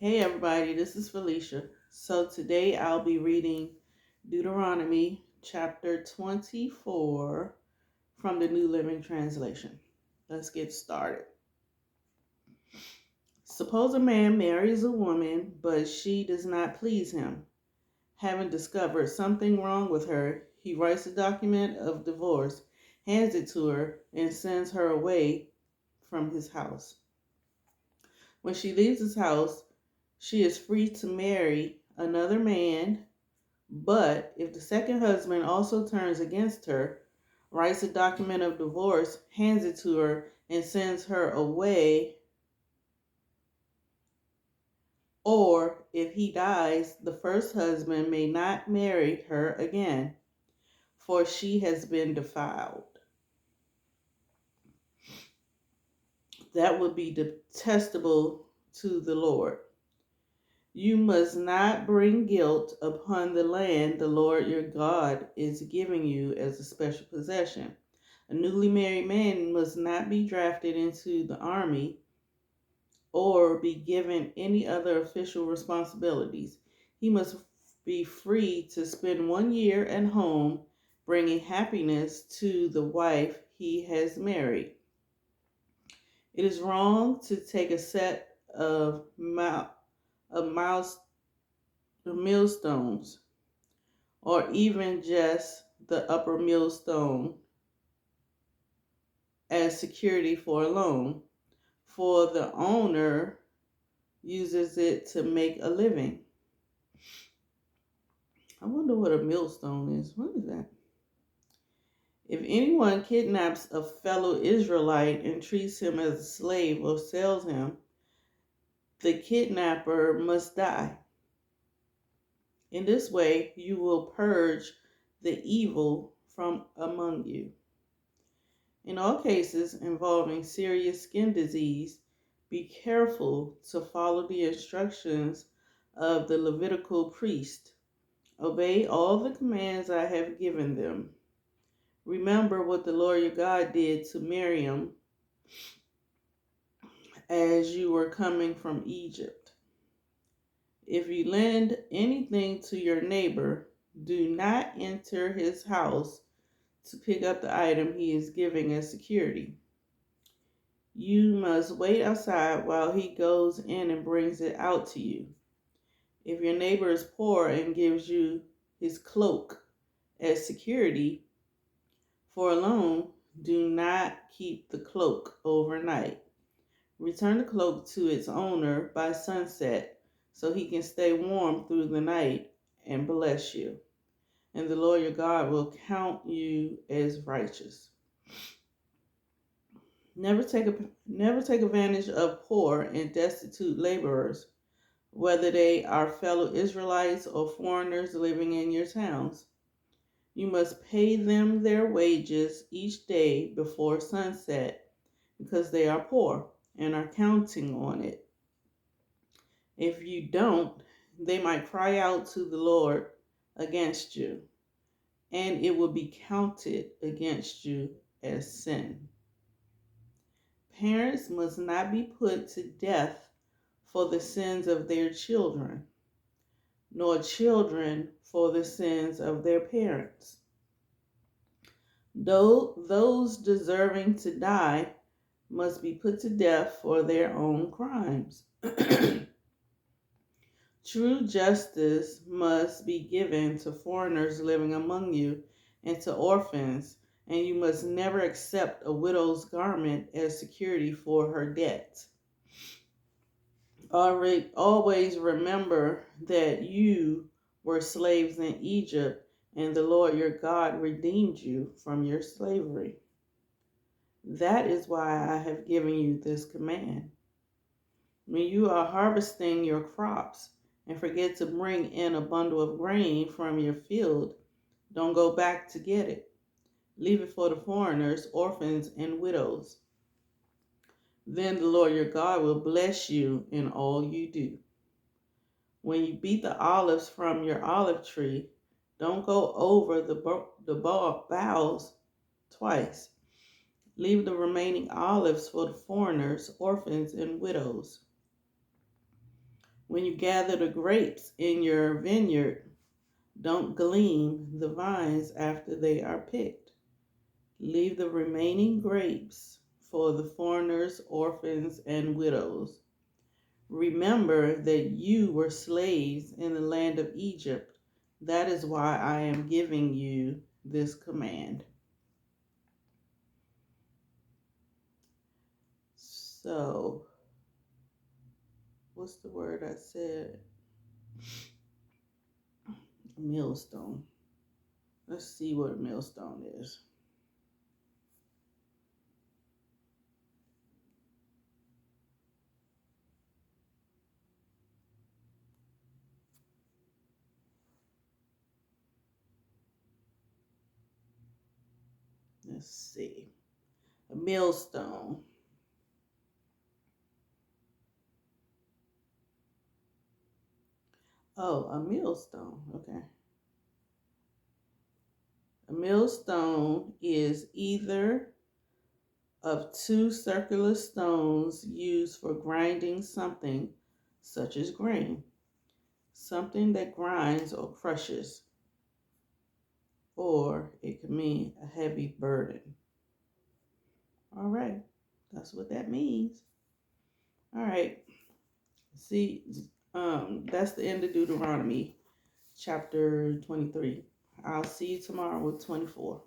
Hey everybody, this is Felicia. So today I'll be reading Deuteronomy chapter 24 from the New Living Translation. Let's get started. Suppose a man marries a woman, but she does not please him. Having discovered something wrong with her, he writes a document of divorce, hands it to her, and sends her away from his house. When she leaves his house, she is free to marry another man. But if the second husband also turns against her, writes a document of divorce, hands it to her, and sends her away, or if he dies, the first husband may not marry her again, for she has been defiled. That would be detestable to the Lord. You must not bring guilt upon the land the Lord your God is giving you as a special possession. A newly married man must not be drafted into the army or be given any other official responsibilities. He must be free to spend 1 year at home, bringing happiness to the wife he has married. It is wrong to take a set of miles, millstones, or even just the upper millstone as security for a loan, for the owner uses it to make a living. I wonder what a millstone is. What is that? If anyone kidnaps a fellow Israelite and treats him as a slave or sells him, the kidnapper must die. In this way, you will purge the evil from among you. In all cases involving serious skin disease, be careful to follow the instructions of the Levitical priest. Obey all the commands I have given them. Remember what the Lord your God did to Miriam as you were coming from Egypt. If you lend anything to your neighbor, do not enter his house to pick up the item he is giving as security. You must wait outside while he goes in and brings it out to you. If your neighbor is poor and gives you his cloak as security for a loan, do not keep the cloak overnight. Return the cloak to its owner by sunset so he can stay warm through the night and bless you. And the Lord your God will count you as righteous. Never take advantage of poor and destitute laborers, whether they are fellow Israelites or foreigners living in your towns. You must pay them their wages each day before sunset because they are poor and are counting on it. If you don't, they might cry out to the Lord against you, and it will be counted against you as sin. Parents must not be put to death for the sins of their children, nor children for the sins of their parents. Though those deserving to die must be put to death for their own crimes. True justice must be given to foreigners living among you and to orphans, and you must never accept a widow's garment as security for her debt. Always remember that you were slaves in Egypt, and the Lord your God redeemed you from your slavery. That is why I have given you this command. When you are harvesting your crops and forget to bring in a bundle of grain from your field, don't go back to get it. Leave it for the foreigners, orphans, and widows. Then the Lord your God will bless you in all you do. When you beat the olives from your olive tree, don't go over the boughs twice. Leave the remaining olives for the foreigners, orphans, and widows. When you gather the grapes in your vineyard, don't glean the vines after they are picked. Leave the remaining grapes for the foreigners, orphans, and widows. Remember that you were slaves in the land of Egypt. That is why I am giving you this command. So, what's the word I said? A millstone. Let's see what a millstone is. Let's see. A millstone. Oh, a millstone. Okay. A millstone is either of two circular stones used for grinding something, such as grain, something that grinds or crushes, or it could mean a heavy burden. All right, that's what that means. All right, see, that's the end of Deuteronomy chapter 23. I'll see you tomorrow with 24.